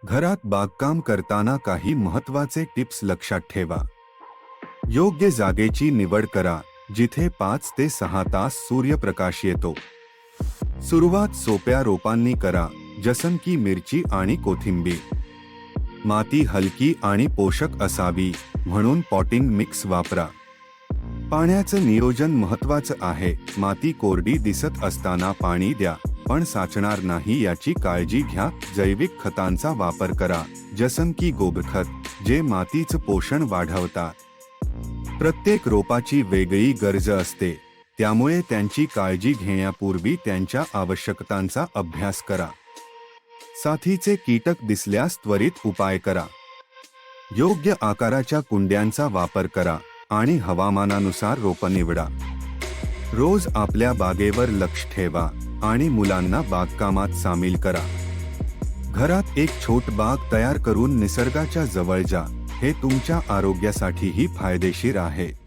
घरात बागकाम करताना काही महत्त्वाचे टिप्स लक्षात ठेवा. योग्य जागेची निवड करा, जिथे 5 ते 6 तास सूर्यप्रकाश येतो. सुरुवात सोप्या रोपांनी करा, जसं की मिरची आणि कोथिंबीर. माती हलकी आणि पोषक असावी, म्हणून पॉटिंग मिक्स वापरा. पाण्याचं नियोजन महत्त्वाचं आहे. माती कोरडी दिसत असताना पाणी द्या, पण साचणार नाही याची काळजी घ्या. जैविक खतांचा वापर करा, जसं की गोबरखत, जे मातीचं पोषण वाढवतात. प्रत्येक रोपाची वेगळी गरज असते, त्यामुळे त्यांची काळजी घेण्यापूर्वी त्यांच्या आवश्यकतांचा अभ्यास करा. साथीचे कीटक दिसल्यास त्वरित उपाय करा. योग्य आकाराच्या कुंड्यांचा वापर करा आणि हवामानानुसार रोपं निवडा. रोज आपल्या बागेवर लक्ष ठेवा आणि मुलांना बागकामात सामील करा. घरात एक छोट बाग तयार करून निसर्गाच्या जवळ जा. हे तुमच्या आरोग्यासाठीही फायदेशीर आहे.